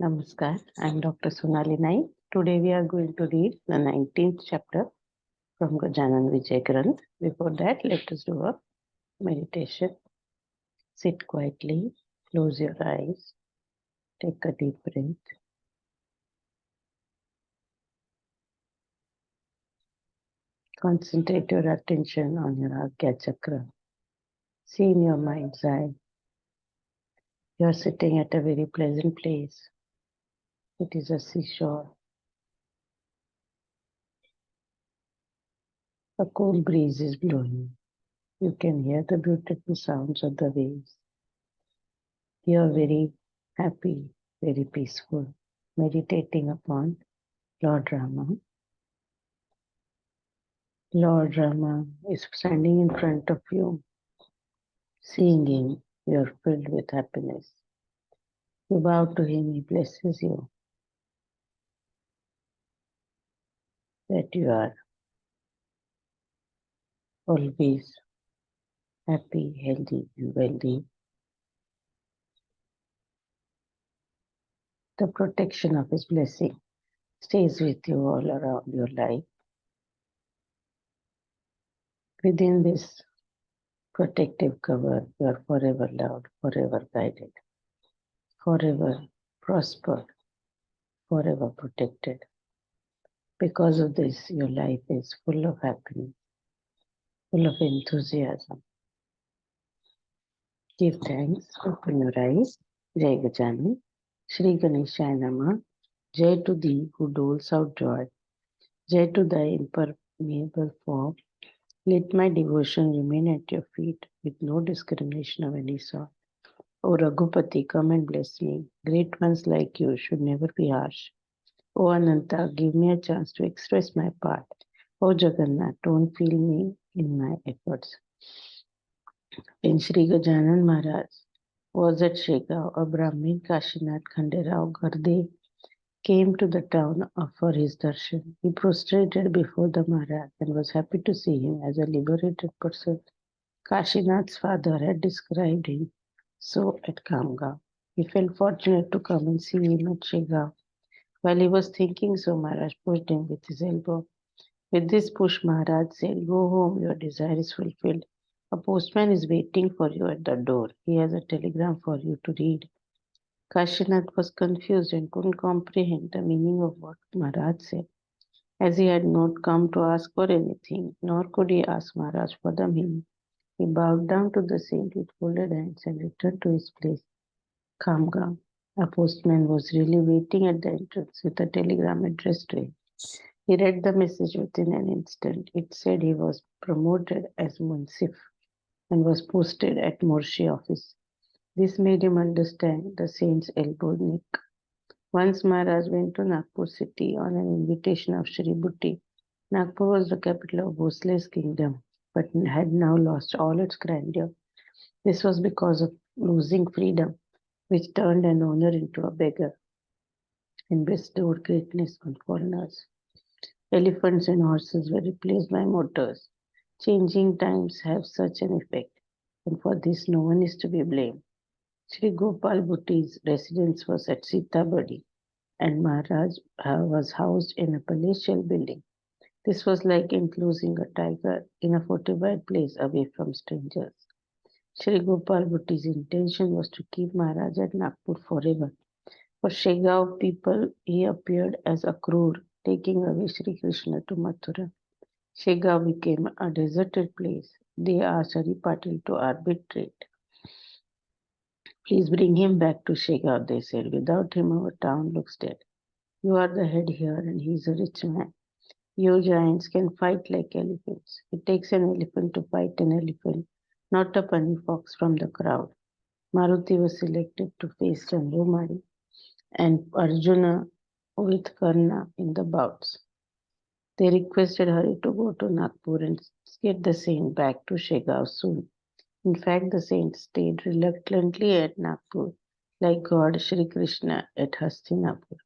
Namaskar, I'm Dr. Sonali Naik. Today we are going to read the 19th chapter from Gajanan Vijay Granth. Before that, let us do a meditation. Sit quietly, close your eyes, take a deep breath. Concentrate your attention on your Adhyay chakra. See in your mind's eye. You are sitting at a very pleasant place. It is a seashore. A cool breeze is blowing. You can hear the beautiful sounds of the waves. You are very happy, very peaceful, meditating upon Lord Rama. Lord Rama is standing in front of you. Seeing him, you are filled with happiness. You bow to him, he blesses you that you are always happy, healthy, and wealthy. The protection of his blessing stays with you all around your life. Within this protective cover, you are forever loved, forever guided, forever prospered, forever protected. Because of this, your life is full of happiness, full of enthusiasm. Give thanks, open your eyes. Jai Gajanan, Shri Ganeshaya Namah, Jai to thee who doles out joy, Jai to thy impermeable form. Let my devotion remain at your feet with no discrimination of any sort. O Raghupati, come and bless me. Great ones like you should never be harsh. O Ananta, give me a chance to express my part. O Jagannath, don't fail me in my efforts. When Sri Gajanan Maharaj was at Shegaon, a Brahmin, Kashinath Khanderao Gardev, came to the town for his darshan. He prostrated before the Maharaj and was happy to see him as a liberated person. Kashinath's father had described him so at Kamgaon. He felt fortunate to come and see him at Shegaon. While he was thinking so, Maharaj pushed him with his elbow. With this push, Maharaj said, "Go home, your desire is fulfilled. A postman is waiting for you at the door. He has a telegram for you to read." Kashinath was confused and couldn't comprehend the meaning of what Maharaj said, as he had not come to ask for anything, nor could he ask Maharaj for the meaning. He bowed down to the saint with folded hands and returned to his place. Kamgaon. A postman was really waiting at the entrance with a telegram addressed to him. He read the message within an instant. It said he was promoted as Munsif and was posted at Murshi office. This made him understand the saint's elbow nick. Once Maharaj went to Nagpur city on an invitation of Shri Bhutti. Nagpur was the capital of Bhosle's kingdom, but had now lost all its grandeur. This was because of losing freedom, which turned an owner into a beggar and bestowed greatness on foreigners. Elephants and horses were replaced by motors. Changing times have such an effect, and for this no one is to be blamed. Sri Gopal Bhutti's residence was at Sitabadi, and Maharaj was housed in a palatial building. This was like enclosing a tiger in a fortified place away from strangers. Sri Gopal Bhutti's intention was to keep Maharaj at Nagpur forever. For Shegaon people, he appeared as Akrur, taking away Sri Krishna to Mathura. Shegaon became a deserted place. They asked Hari Patil to arbitrate. "Please bring him back to Shegaon," they said. "Without him, our town looks dead. You are the head here, and he is a rich man. You giants can fight like elephants. It takes an elephant to fight an elephant, not a punny fox from the crowd." Maruti was selected to face Chandramari and Arjuna with Karna in the bouts. They requested Hari to go to Nagpur and get the saint back to Shegaon soon. In fact, the saint stayed reluctantly at Nagpur, like God Shri Krishna at Hastinapur.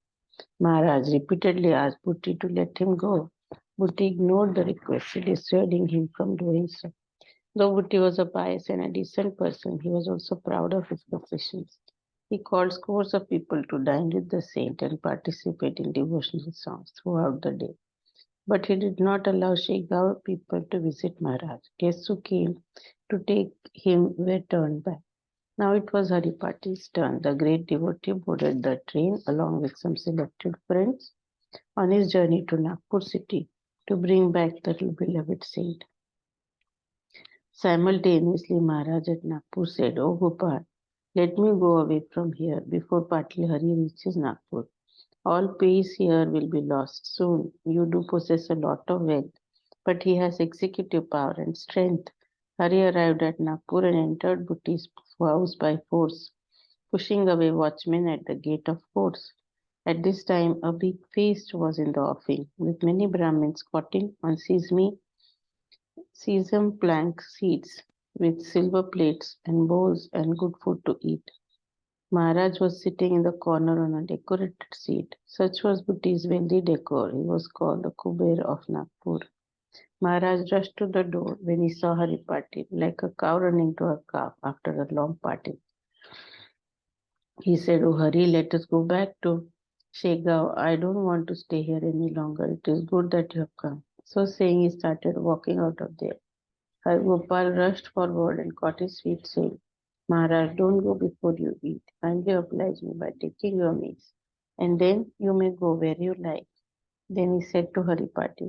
Maharaj repeatedly asked Bhutti to let him go. Bhutti ignored the request, dissuading him from doing so. Though Bhutti was a pious and a decent person, he was also proud of his possessions. He called scores of people to dine with the saint and participate in devotional songs throughout the day. But he did not allow Shigao people to visit Maharaj. Guests who came to take him were turned back. Now it was Haripati's turn. The great devotee boarded the train along with some selected friends on his journey to Nagpur city to bring back the beloved saint. Simultaneously, Maharaj at Nagpur said, "Oh Gopal, let me go away from here before Patil Hari reaches Nagpur. All peace here will be lost soon. You do possess a lot of wealth, but he has executive power and strength." Hari arrived at Nagpur and entered Bhutti's house by force, pushing away watchmen at the gate of force. At this time, a big feast was in the offing, with many Brahmins squatting on sesame plank seats with silver plates and bowls and good food to eat. Maharaj was sitting in the corner on a decorated seat. Such was Bhutti's wealthy decor. He was called the Kuber of Nagpur. Maharaj rushed to the door when he saw Haripati, like a cow running to her calf after a long party. He said, "Oh Hari, let us go back to Shegao. I don't want to stay here any longer. It is good that you have come." So saying, he started walking out of there. Har Gopal rushed forward and caught his feet, saying, "Maharaj, don't go before you eat. Kindly oblige me by taking your meals, and then you may go where you like." Then he said to Haripati,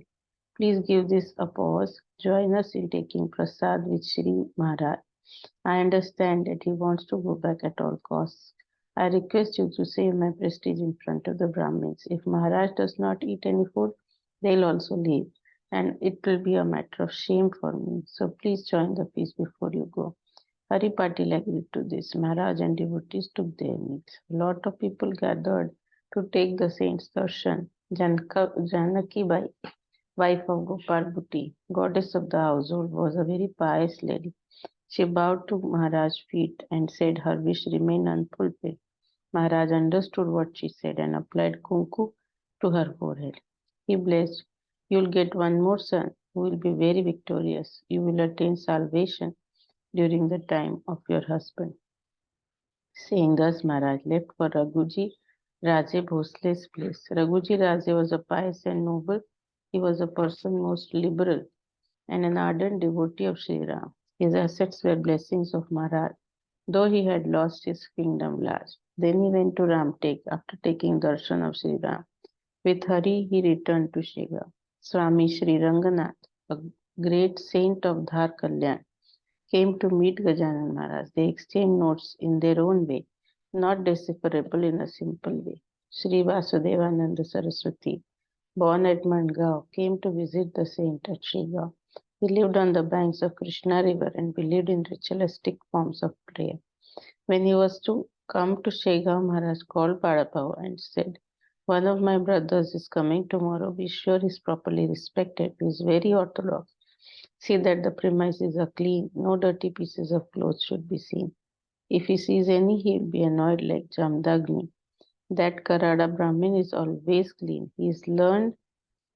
"Please give this a pause. Join us in taking prasad with Shri Maharaj. I understand that he wants to go back at all costs. I request you to save my prestige in front of the Brahmins. If Maharaj does not eat any food, they'll also leave, and it will be a matter of shame for me. So please join the feast before you go." Hari Patil agreed to this. Maharaj and devotees took their meals. A lot of people gathered to take the saint's darshan. Janaki Bai, wife of Gopal Bhutti, goddess of the household, was a very pious lady. She bowed to Maharaj's feet and said her wish remained unfulfilled. Maharaj understood what she said and applied kumku to her forehead. He blessed, "You'll get one more son who will be very victorious. You will attain salvation during the time of your husband." Saying thus, Maharaj left for Raghuji Raje Bhosle's place. Raghuji Raje was a pious and noble. He was a person most liberal and an ardent devotee of Sri Ram. His assets were blessings of Maharaj, though he had lost his kingdom large. Then he went to Ramtek after taking darshan of Sri Ram. With Hari, he returned to Shiga. Swami Sri Ranganath, a great saint of Dhar Kalyan, came to meet Gajanan Maharaj. They exchanged notes in their own way, not decipherable in a simple way. Sri Vasudevananda Saraswati, born at Mandgaon, came to visit the saint at Shigaon. He lived on the banks of Krishna river and believed in ritualistic forms of prayer. When he was to come to Shigaon, Maharaj called Badapav and said, "One of my brothers is coming tomorrow. Be sure he is properly respected. He is very orthodox. See that the premises are clean. No dirty pieces of clothes should be seen. If he sees any, he will be annoyed like Jamdagni. That Karada Brahmin is always clean. He is learned.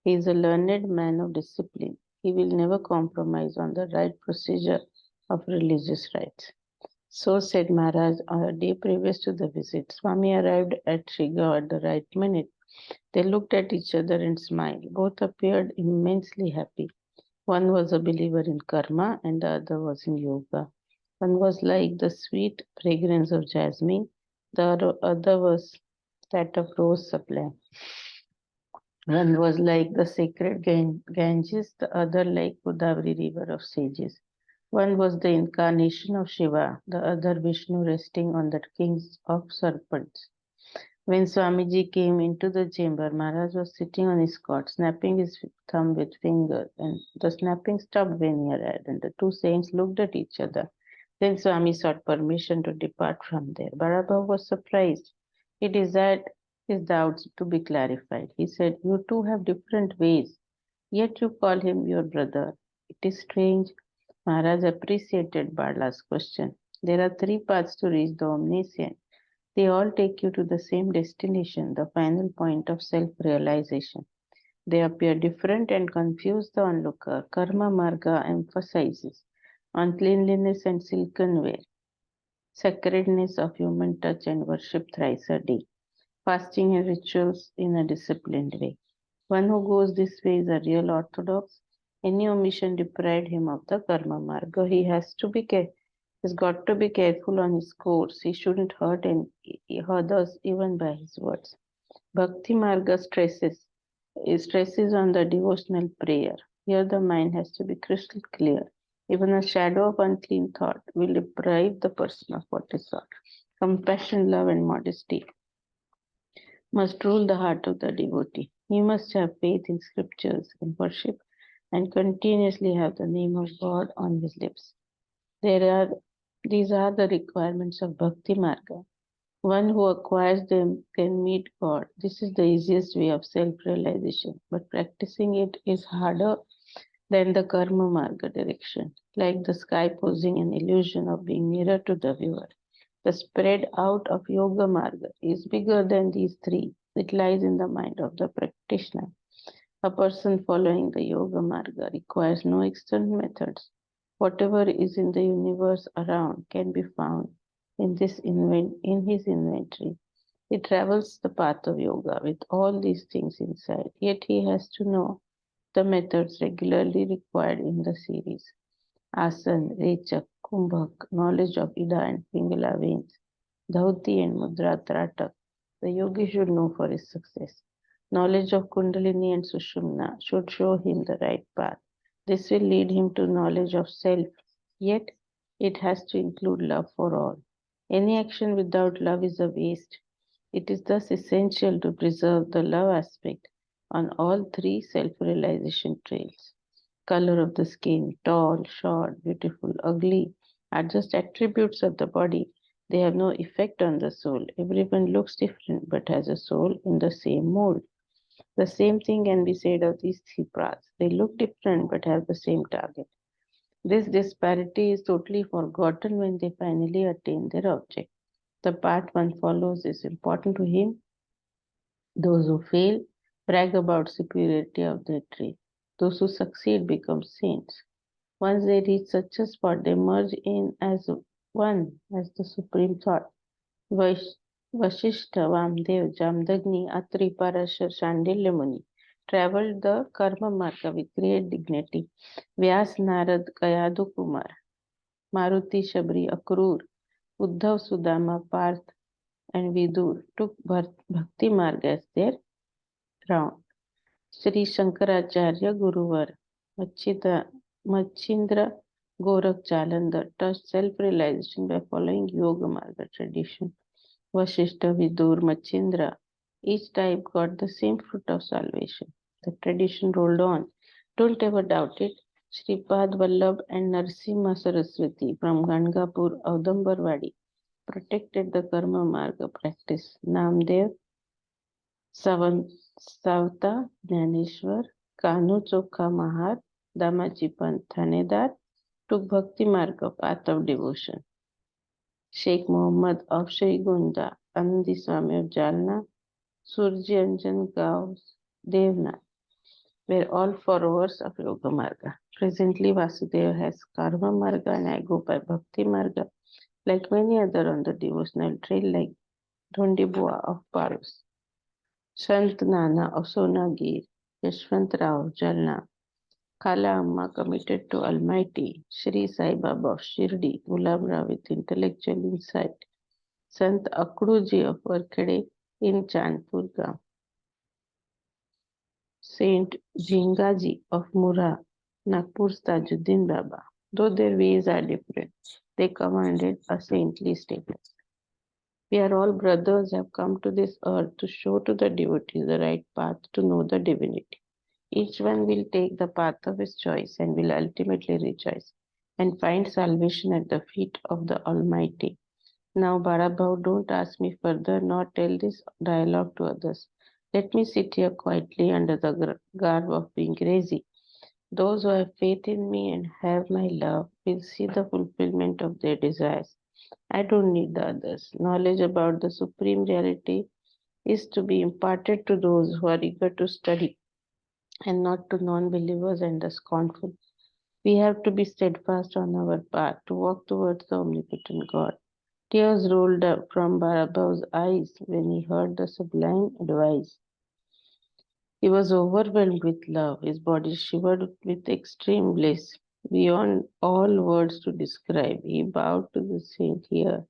He is a learned man of discipline. He will never compromise on the right procedure of religious rites." So said Maharaj on a day previous to the visit. Swami arrived at Shigaon at the right minute. They looked at each other and smiled. Both appeared immensely happy. One was a believer in karma and the other was in yoga. One was like the sweet fragrance of jasmine, the other was that of rose supply. One was like the sacred Ganges, the other like Godavari river of sages. One was the incarnation of Shiva, the other Vishnu resting on the kings of serpents. When Swamiji came into the chamber, Maharaj was sitting on his cot, snapping his thumb with finger, and the snapping stopped when he arrived, and the two saints looked at each other. Then Swami sought permission to depart from there. Bharabha was surprised. He desired his doubts to be clarified. He said, "You two have different ways, yet you call him your brother. It is strange." Maharaj appreciated Bala's question. There are three paths to reach the omniscient. They all take you to the same destination, the final point of self-realization. They appear different and confuse the onlooker. Karma Marga emphasizes on cleanliness and silken wear. sacredness of human touch and worship thrice a day, fasting and rituals in a disciplined way. One who goes this way is a real orthodox. Any omission deprived him of the karma marga. He's got to be careful on his course. He shouldn't hurt others even by his words. Bhakti marga stresses on the devotional prayer. Here the mind has to be crystal clear. Even a shadow of unclean thought will deprive the person of what is sought. Compassion, love, and modesty must rule the heart of the devotee. He must have faith in scriptures and worship and continuously have the name of God on his lips. There are these are the requirements of Bhakti Marga. One who acquires them can meet God. This is the easiest way of self realization, but practicing it is harder than the Karma Marga direction, like the sky posing an illusion of being nearer to the viewer. The spread out of Yoga Marga is bigger than these three. It lies in the mind of the practitioner. A person following the Yoga Marga requires no external methods. Whatever is in the universe around can be found in his inventory. He travels the path of yoga with all these things inside, yet he has to know the methods regularly required in the series. Asan, Rechak, Kumbhak, knowledge of Ida and Pingala veins, Dhauti and Mudra Tratak, the yogi should know for his success. Knowledge of Kundalini and Sushumna should show him the right path. This will lead him to knowledge of self, yet it has to include love for all. Any action without love is a waste. It is thus essential to preserve the love aspect on all three self realization trails. Color of the skin, tall, short, beautiful, ugly, are just attributes of the body. They have no effect on the soul. Everyone looks different but has a soul in the same mold. The same thing can be said of these three paths. They look different but have the same target. This disparity is totally forgotten when they finally attain their object. The path one follows is important to him. Those who fail brag about superiority of their tree. Those who succeed become saints. Once they reach such a spot, they merge in as one, as the supreme thought. Vash- Vashishta, Vamdev, Jamdagni, Atri, Parashar, Shandilya Muni traveled the Karma Marga with great dignity. Vyas, Narad, Kayadu Kumar, Maruti, Shabri, Akrur, Uddhav, Sudama, Parth, and Vidur took Bhakti Marga as their ground. Sri Shankaracharya Guruvar, Machindra Gorakh Jalandhar touched self-realization by following Yoga Marga tradition. Vashishta, Vidur, Machindra, each type got the same fruit of salvation. The tradition rolled on. Don't ever doubt it. Shripad Vallabh and Narsimha Saraswati from Gangapur, Audambarwadi protected the Karma Marga practice. Namdev, Savta, Jnaneshwar, Kanu Chokha Mahar, Damaji Pant Thanedar took Bhakti Marga, path of devotion. Sheikh Mohammed of Shrigunda, Anandi Swami of Jalna, Surji Anjan Gaus, Devnath were all followers of Yoga Marga. Presently, Vasudeva has Karma Marga and I go by Bhakti Marga, like many other on the devotional trail, like Dhondibua of Paros, Sant Nana of Sonagir, Yashwant Rao of Jalna, Kala Amma committed to Almighty, Sri Sai Baba of Shirdi, Gulab Rao with intellectual insight, Sant Akruji of Varkhede in Chandpur Gaon, Saint Jingaji of Mura, Nagpur's Tajuddin Baba. Though their ways are different, they commanded a saintly status. We are all brothers, have come to this earth to show to the devotees the right path to know the divinity. Each one will take the path of his choice and will ultimately rejoice and find salvation at the feet of the Almighty. Now, Barabhau, don't ask me further nor tell this dialogue to others. Let me sit here quietly under the garb of being crazy. Those who have faith in me and have my love will see the fulfillment of their desires. I don't need the others. Knowledge about the supreme reality is to be imparted to those who are eager to study and not to non believers and the scornful. We have to be steadfast on our path to walk towards the omnipotent God. Tears rolled up from Barabbas' eyes when he heard the sublime advice. He was overwhelmed with love. His body shivered with extreme bliss, beyond all words to describe. He bowed to the saint here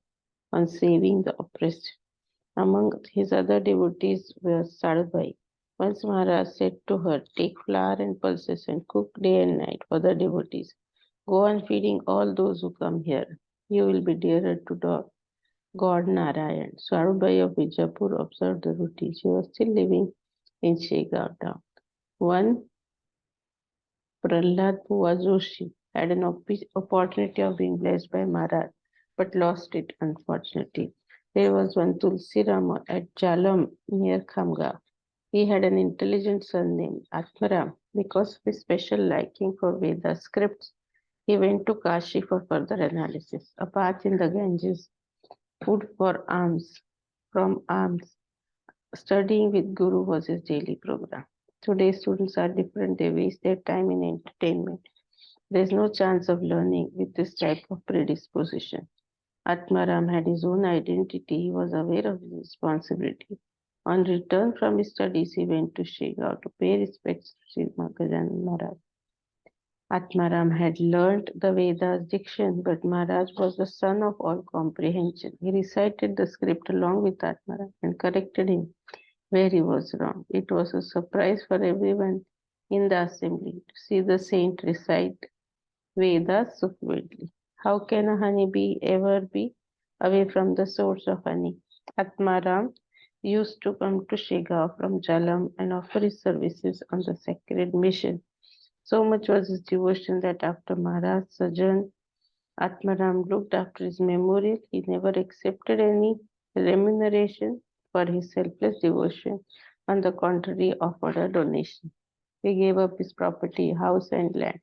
on saving the oppressed. Among his other devotees were Sadhubai. Once Maharaj said to her, "Take flour and pulses and cook day and night for the devotees. Go on feeding all those who come here. You will be dearer to God Narayan." Sadhubai of Vijapur observed the routine. She was still living in Shegaon town. One Prahlad Bhuva Joshi had an opportunity of being blessed by Maharaj, but lost it unfortunately. There was one Tulsi Rama at Jalam near Khamga. He had an intelligent son named Atmaram. Because of his special liking for Veda scripts, he went to Kashi for further analysis. A bath in the Ganges, food for alms, from alms. Studying with Guru was his daily program. Today, students are different. They waste their time in entertainment. There is no chance of learning with this type of predisposition. Atmaram had his own identity. He was aware of his responsibility. On return from his studies, he went to Shigao to pay respects to Sri Gajanan Maharaj. Atmaram had learnt the Vedas diction, but Maharaj was the son of all comprehension. He recited the script along with Atmaram and corrected him where he was wrong. It was a surprise for everyone in the assembly to see the saint recite Vedas so fluently. How can a honeybee ever be away from the source of honey? Atmaram used to come to Shigaon from Jalam and offer his services on the sacred mission. So much was his devotion that after Maharaj's sojourn, Atmaram looked after his memorial. He never accepted any remuneration for his selfless devotion. On the contrary, offered a donation. He gave up his property, house, and land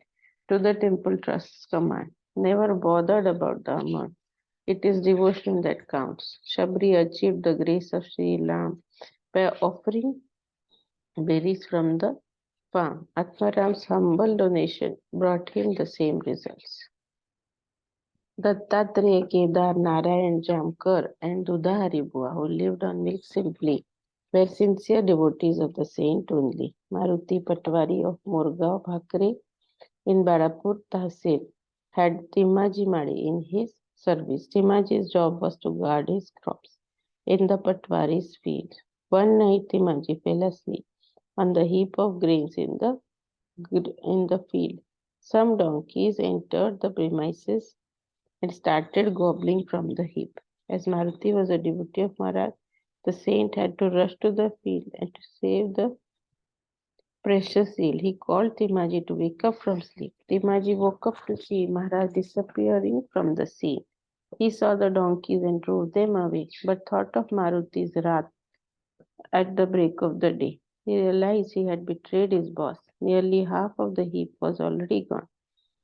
to the temple trust's command. Never bothered about the amount. It is devotion that counts. Shabri achieved the grace of Sri Ram by offering berries from the farm. Atmaram's humble donation brought him the same results. Dattatreya, Kedar, Narayan Jamkar, and Dudhari Bua, who lived on milk simply, were sincere devotees of the saint only. Maruti Patwari of Murgaon Bhakre in Barapur Tahsil had Timaji Madi in his service. Timaji's job was to guard his crops in the Patwari's field. One night Timaji fell asleep on the heap of grains in the field. Some donkeys entered the premises and started gobbling from the heap. As Maruti was a devotee of Maharaj, the saint had to rush to the field and to save the precious eel. He called Timaji to wake up from sleep. Timaji woke up to see Maharaj disappearing from the scene. He saw the donkeys and drove them away, but thought of Maruti's wrath at the break of the day. He realized he had betrayed his boss. Nearly half of the heap was already gone.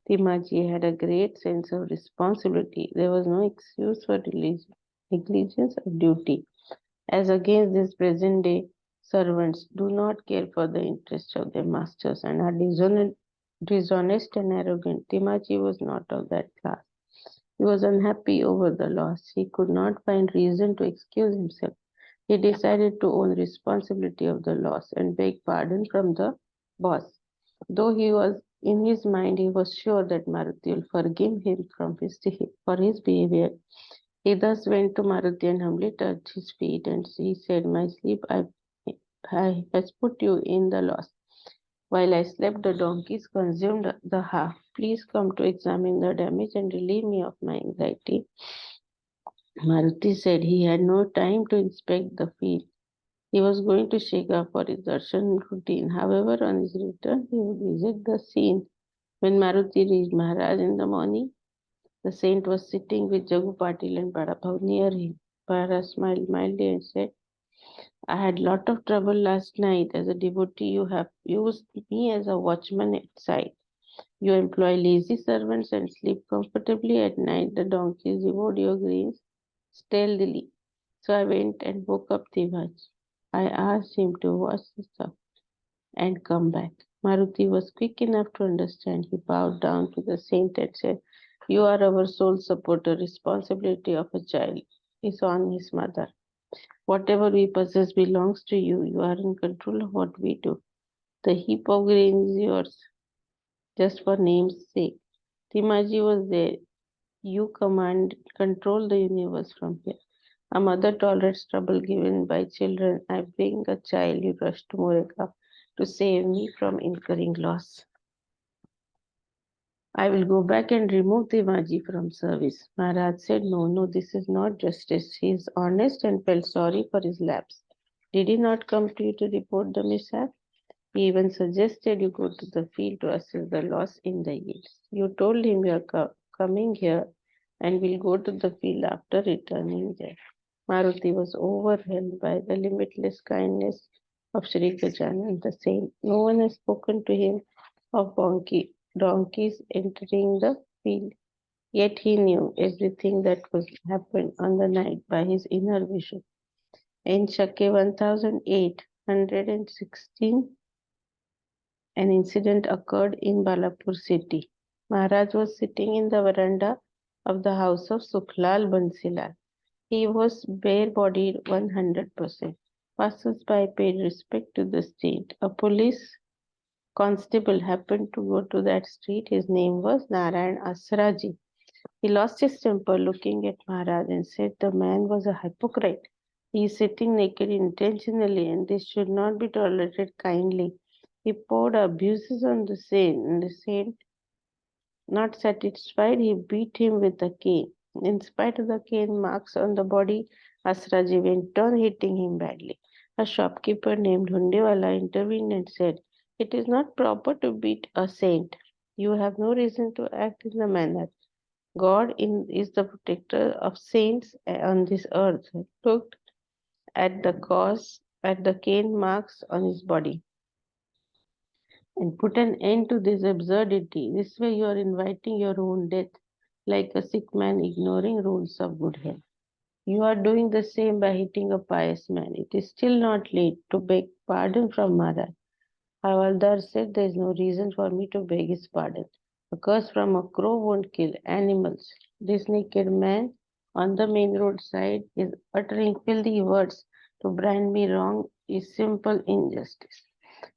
Timaji had a great sense of responsibility. There was no excuse for negligence of duty. As against these present day servants do not care for the interests of their masters and are dishonest and arrogant. Timaji was not of that class. He was unhappy over the loss. He could not find reason to excuse himself. He decided to own responsibility of the loss and beg pardon from the boss. Though he was in his mind, he was sure that Maruti will forgive him for his behavior. He thus went to Maruti and humbly touched his feet, and he said, "My sleep I has put you in the loss. While I slept, the donkeys consumed the half. Please come to examine the damage and relieve me of my anxiety." Maruti said he had no time to inspect the field. He was going to Shega for his darshan routine. However, on his return, he would visit the scene. When Maruti reached Maharaj in the morning, the saint was sitting with Jagu Patil and Badabhav near him. Maharaj smiled mildly and said, "I had lot of trouble last night. As a devotee, you have used me as a watchman at sight. You employ lazy servants and sleep comfortably at night. The donkeys devoured your grains stealthily. So I went and woke up Devaj. I asked him to wash the stuff and come back." Maruti was quick enough to understand. He bowed down to the saint and said, You are our sole supporter. Responsibility of a child is on his mother. Whatever we possess belongs to you. You are in control of what we do. The heap of grain is yours, just for name's sake. Timaji was there. You control the universe from here. A mother tolerates trouble given by children. I bring a child, you rush to Moreka to save me from incurring loss. I will go back and remove Timaji from service. Maharaj said, no, no, this is not justice. He is honest and felt sorry for his lapse. Did he not come to you to report the mishap? He even suggested you go to the field to assess the loss in the yields. You told him you are coming here and will go to the field after returning there. Maruti was overwhelmed by the limitless kindness of Sri Gajanan the saint. No one has spoken to him of donkeys entering the field, yet he knew everything that was happened on the night by his inner vision. In Shake 1816, an incident occurred in Balapur city. Maharaj was sitting in the veranda of the house of Sukhlal Bansilal. He was bare-bodied 100%. Passers-by paid respect to the saint. A police constable happened to go to that street. His name was Narayan Asraji. He lost his temper looking at Maharaj and said the man was a hypocrite. He is sitting naked intentionally and this should not be tolerated kindly. He poured abuses on the saint and the saint, not satisfied, he beat him with a cane. In spite of the cane marks on the body, Asraji went on hitting him badly. A shopkeeper named Hundewala intervened and said, it is not proper to beat a saint. You have no reason to act in the manner. Is the protector of saints on this earth. Looked at the cane marks on his body, and put an end to this absurdity. This way you are inviting your own death, like a sick man ignoring rules of good health. You are doing the same by hitting a pious man. It is still not late to beg pardon from Maharaj. Havaldar said there is no reason for me to beg his pardon. A curse from a crow won't kill animals. This naked man on the main road side is uttering filthy words. To brand me wrong is simple injustice.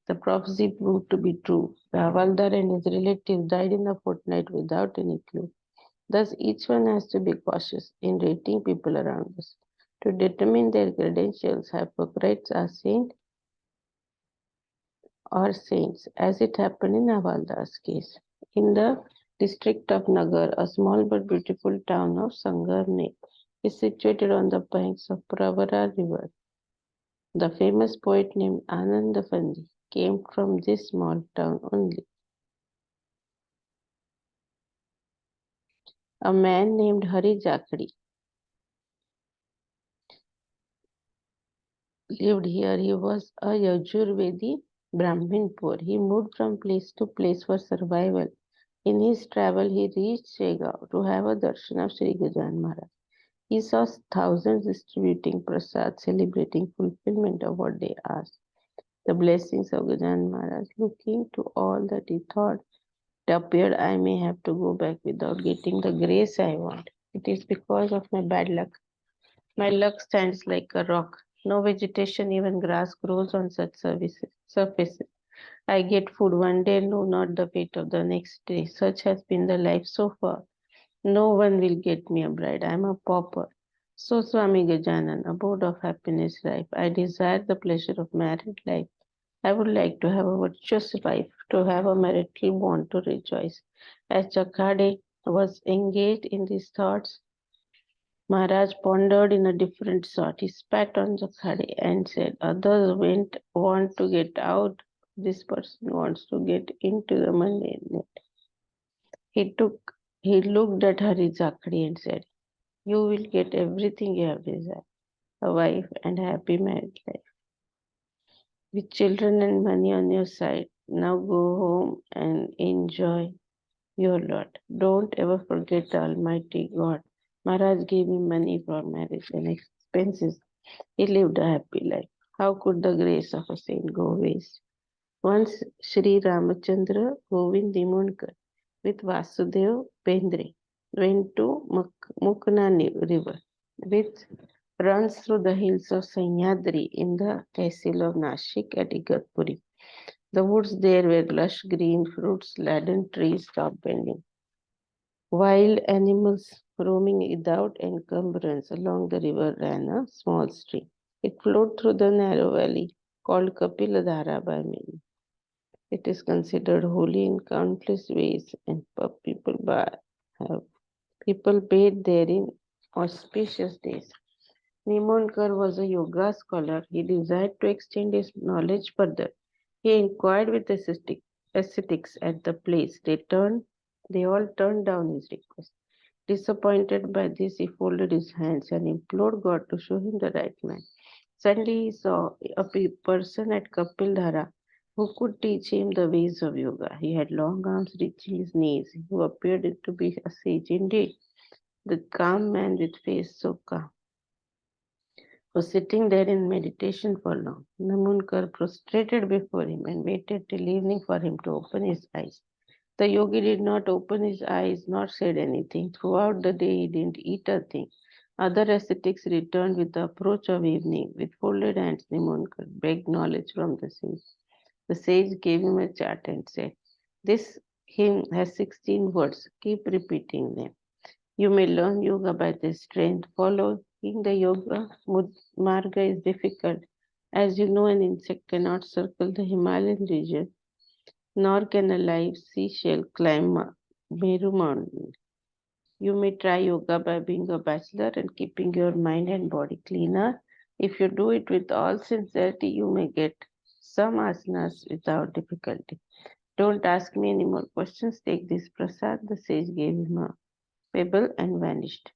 The prophecy proved to be true. The Havaldar and his relatives died in a fortnight without any clue. Thus, each one has to be cautious in rating people around us. To determine their credentials, hypocrites are saints, as it happened in Havaldar's case. In the district of Nagar, a small but beautiful town of Sangarne is situated on the banks of Pravara river. The famous poet named Anandafandi came from this small town only. A man named Hari Jakri lived here. He was a Yajurvedi Brahmin poor. He moved from place to place for survival. In his travel, he reached Shegaon to have a darshan of Sri Gajan Maharaj. He saw thousands distributing prasad, celebrating fulfillment of what they asked. The blessings of Gajan Maharaj, looking to all that he thought, it appeared I may have to go back without getting the grace I want. It is because of my bad luck. My luck stands like a rock. No vegetation, even grass, grows on such surfaces. I get food one day, know not the fate of the next day. Such has been the life so far. No one will get me a bride. I am a pauper. So, Swami Gajanan, abode of happiness life, I desire the pleasure of married life. I would like to have a virtuous wife, to have a marital bond to rejoice. As Chakhade was engaged in these thoughts, Maharaj pondered in a different sort. He spat on Chakhade and said, others want to get out. This person wants to get into the mundane net. He looked at Hari Zakri and said, you will get everything you have desired, a wife and a happy married life, with children and money on your side. Now go home and enjoy your lot. Don't ever forget the Almighty God. Maharaj gave him money for marriage and expenses. He lived a happy life. How could the grace of a saint go waste? Once Sri Ramachandra Govind Dimunkar with Vasudev Bendre went to Mukna River, which runs through the hills of Sahyadri in the tehsil of Nashik at Igatpuri. The woods there were lush green, fruits-laden trees stopped bending. Wild animals roaming without encumbrance along the river ran a small stream. It flowed through the narrow valley called Kapiladhara by many. It is considered holy in countless ways, and have people bathe there in auspicious days. Nimonkar was a yoga scholar. He desired to extend his knowledge further. He inquired with ascetics at the place. They all turned down his request. Disappointed by this, he folded his hands and implored God to show him the right man. Suddenly, he saw a person at Kapildhara who could teach him the ways of yoga. He had long arms reaching his knees, who appeared to be a sage indeed. The calm man with face so calm was sitting there in meditation for long. Namunkar prostrated before him and waited till evening for him to open his eyes. The yogi did not open his eyes nor said anything. Throughout the day he didn't eat a thing. Other ascetics returned with the approach of evening. With folded hands, Nimunkar begged knowledge from the sage. The sage gave him a chart and said, "This hymn has 16 words. Keep repeating them. You may learn yoga by this strength. Following the yoga marga is difficult. As you know, an insect cannot circle the Himalayan region, nor can a live seashell climb Meru Mountain. You may try yoga by being a bachelor and keeping your mind and body cleaner. If you do it with all sincerity, you may get some asanas without difficulty. Don't ask me any more questions. Take this prasad." The sage gave him a pebble and vanished.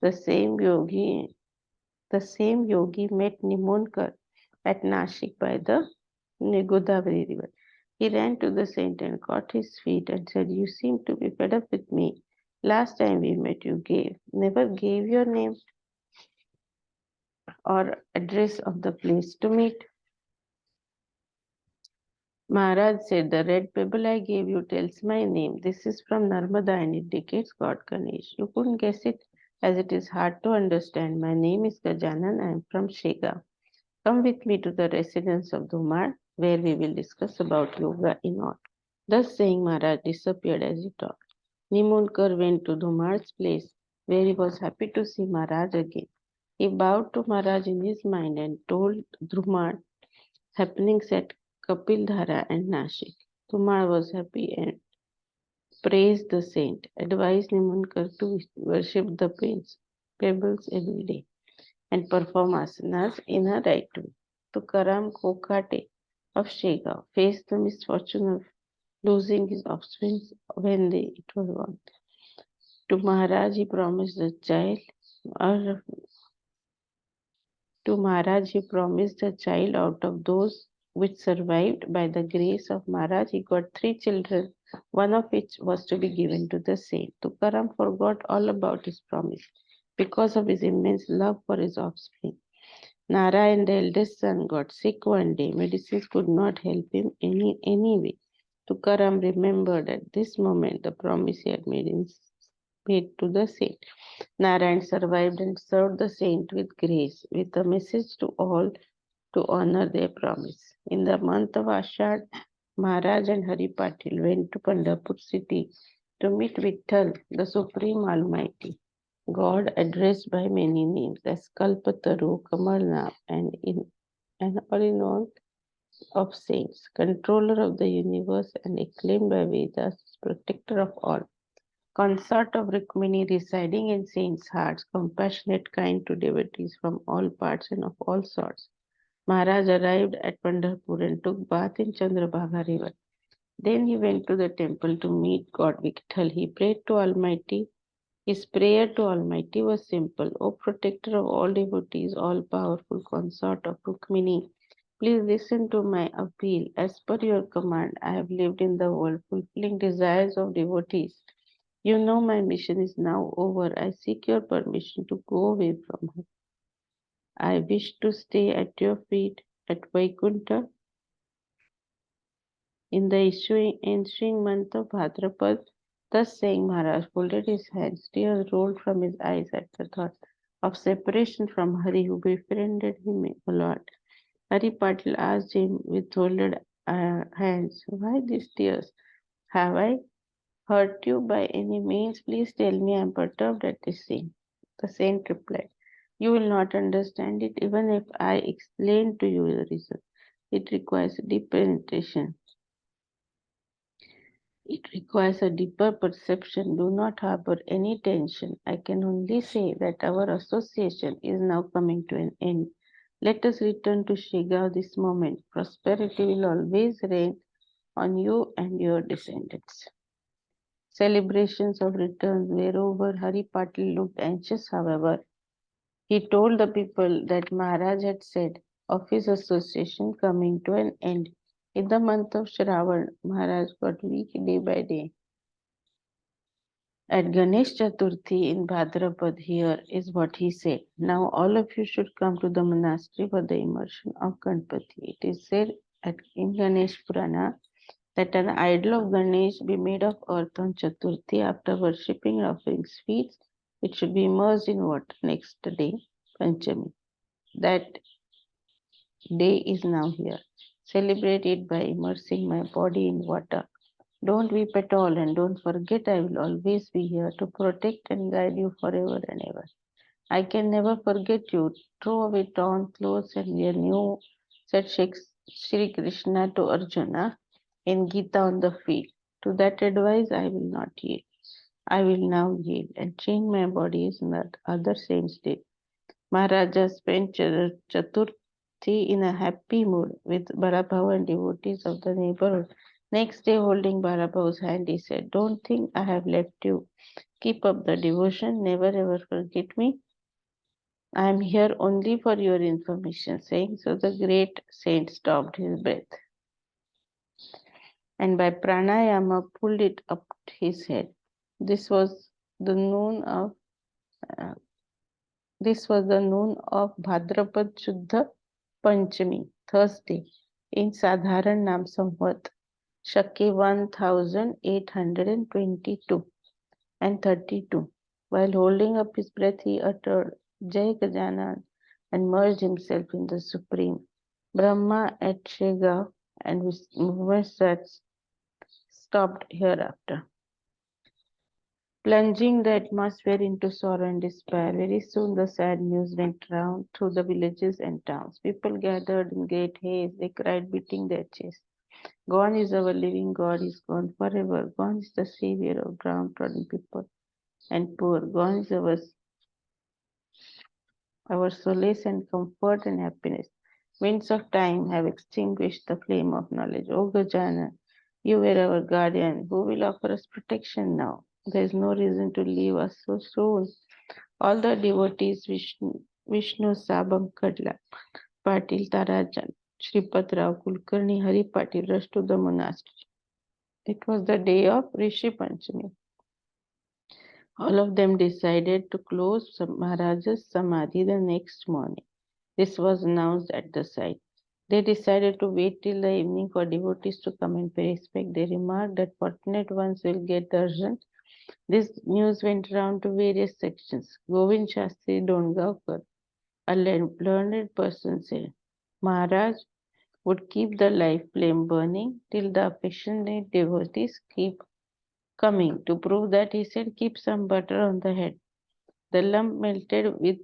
The same yogi, the same yogi met Nimonkar at Nashik by the Godavari river. He ran to the saint and caught his feet and said, "You seem to be fed up with me. Last time we met, you never gave your name or address of the place to meet." Maharaj said, "The red pebble I gave you tells my name. This is from Narmada and indicates God Ganesh. You couldn't guess it, as it is hard to understand. My name is Gajanan. I am from Shega. Come with me to the residence of Dhumar, where we will discuss about yoga in all." Thus saying, Maharaj disappeared as he talked. Nimunkar went to Dhumar's place, where he was happy to see Maharaj again. He bowed to Maharaj in his mind and told Dhumar happenings at Kapildhara and Nashik. Dhumar was happy and praised the saint, advised Nimunkar to worship the pebbles every day and perform asanas in a right way. Tukaram Kokate of Shega faced the misfortune of losing his offspring when it was born. To Maharaj he promised the child, or to Maharaj he promised a child out of those which survived. By the grace of Maharaj he got three children, one of which was to be given to the saint. Tukaram forgot all about his promise because of his immense love for his offspring. Narayan, the eldest son, got sick one day. Medicines could not help him any way. Tukaram remembered at this moment the promise he had made to the saint. Narayan survived and served the saint with grace, with a message to all to honor their promise. In the month of Ashad, Maharaj and Hari Patil went to Pandharpur city to meet Vitthal, the Supreme Almighty, God addressed by many names as Kalpataru, Kamalnath, and all in all of saints, controller of the universe and acclaimed by Vedas, protector of all, consort of Rukmini residing in saints' hearts, compassionate, kind to devotees from all parts and of all sorts. Maharaj arrived at Pandharpur and took bath in Chandrabhaga river. Then he went to the temple to meet God Vikthal. He prayed to Almighty. His prayer to Almighty was simple. O protector of all devotees, all powerful consort of Rukmini, please listen to my appeal. As per your command, I have lived in the world fulfilling desires of devotees. You know my mission is now over. I seek your permission to go away from here. I wish to stay at your feet at Vaikuntha in the ensuing month of Bhadrapad. Thus saying, Maharaj folded his hands. Tears rolled from his eyes at the thought of separation from Hari, who befriended him a lot. Hari Patil asked him with folded hands, "Why these tears? Have I hurt you by any means? Please tell me. I am perturbed at this scene." The saint replied, "You will not understand it even if I explain to you the reason. It requires deep penetration. It requires a deeper perception. Do not harbor any tension. I can only say that our association is now coming to an end. Let us return to Shigaon this moment. Prosperity will always reign on you and your descendants." Celebrations of return were over. Hari Patil looked anxious, however. He told the people that Maharaj had said of his association coming to an end. In the month of Shravan, Maharaj got weak day by day. At Ganesh Chaturthi in Bhadrapad, here is what he said. Now all of you should come to the monastery for the immersion of Ganpati. It is said in Ganesh Purana that an idol of Ganesh be made of earth on Chaturthi. After worshipping and offering sweets, it should be immersed in water next day, Panchami. That day is now here. Celebrate it by immersing my body in water. Don't weep at all, and don't forget I will always be here to protect and guide you forever and ever. I can never forget you. Throw away torn clothes and wear new, said Shri Krishna to Arjuna in Gita on the field. To that advice I will not yield. I will now yield and change my body as not other saints did. Maharaja spent Chaturthi in a happy mood with Bharabhava and devotees of the neighborhood. Next day, holding Bharabhava's hand, he said, "Don't think I have left you. Keep up the devotion. Never ever forget me. I am here only for your information." Saying so, the great saint stopped his breath and by pranayama pulled it up his head. This was the noon of uh, this was the noon of Bhadrapad Shuddha Panchami, Thursday, in Sadharan Nam Samvat, Shaki 1822 and 32. While holding up his breath, he uttered Jai Gajanan and merged himself in the Supreme. Brahma at Shega and movements that stopped hereafter, plunging the atmosphere into sorrow and despair. Very soon the sad news went round through the villages and towns. People gathered in great haste. They cried, beating their chests. "Gone is our living God, is gone forever. Gone is the savior of downtrodden people and poor. Gone is our solace and comfort and happiness. Winds of time have extinguished the flame of knowledge. O Gajanan, you were our guardian. Who will offer us protection now? There is no reason to leave us so soon." All the devotees, Vishnu Sabam Kadla, Patil Tarajan, Sripat Rao Kulkarni, Hari Patil rushed to the monastery. It was the day of Rishi Panchami. All of them decided to close Maharaja's Samadhi the next morning. This was announced at the site. They decided to wait till the evening for devotees to come and pay respect. They remarked that fortunate ones will get darshan. This news went round to various sections. Govind Shastri Dongaonkar, a learned person, said, "Maharaj would keep the life flame burning till the affectionate devotees keep coming. To prove that, he said, keep some butter on the head." The lump melted with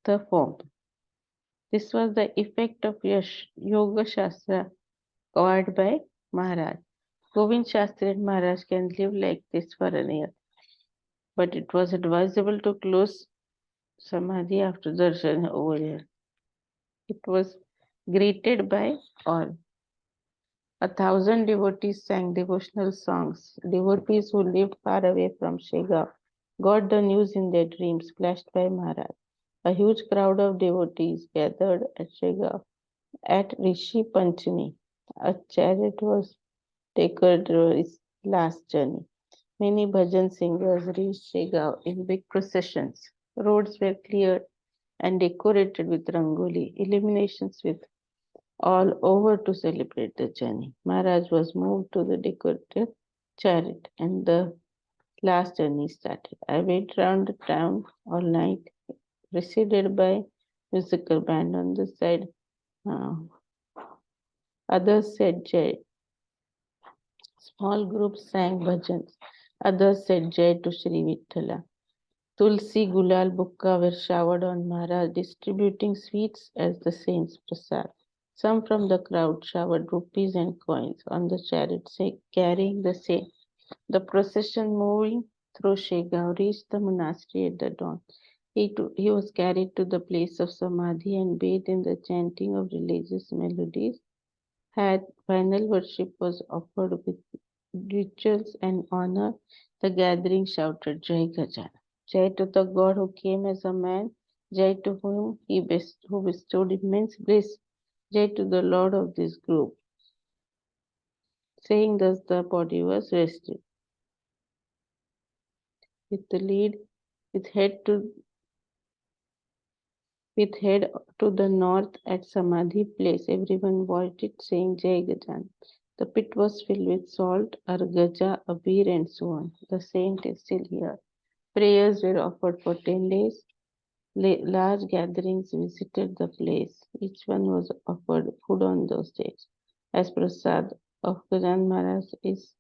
the foam. This was the effect of Yoga Shastra covered by Maharaj. Govind Shastri and Maharaj can live like this for an year. But it was advisable to close Samadhi after darshan over here. It was greeted by all. 1,000 devotees sang devotional songs. Devotees who lived far away from Shega got the news in their dreams, flashed by Maharaj. A huge crowd of devotees gathered at Shega at Rishi Panchami. A chariot was taken to its last journey. Many bhajan singers reached Shega in big processions. Roads were cleared and decorated with rangoli, illuminations with all over to celebrate the journey. Maharaj was moved to the decorated chariot, and the Last journey started. I went round the town all night, preceded by musical band on the side. Uh, Others said Jai. Small groups sang bhajans. Others said Jai to Sri Vithala. Tulsi, Gulal, Bukka were showered on Maharaj, distributing sweets as the saints' prasad. Some from the crowd showered rupees and coins on the chariot, carrying the saint. The procession moving through Shegaon reached the monastery at the dawn. He was carried to the place of Samadhi and bathed in the chanting of religious melodies. Had final worship was offered with rituals and honor, the gathering shouted Jai Gajanan. Jai to the God who came as a man, Jai to whom who bestowed immense bliss, Jai to the Lord of this group. Saying thus, the body was rested. With the lead, with head to with head to the north at Samadhi place, everyone voiced it, saying Jai Gajan. The pit was filled with salt, argaja, abir, and so on. The saint is still here. Prayers were offered for 10 days. Large gatherings visited the place. Each one was offered food on those days. As prasad of Gajan Maharaj is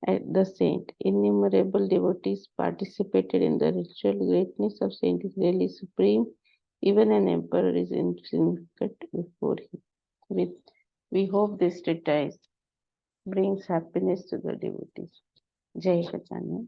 at the saint. Innumerable devotees participated in the ritual. Greatness of saint is really supreme. Even an emperor is insignificant before him. With, we hope this treatise brings happiness to the devotees. Jai Gajanan.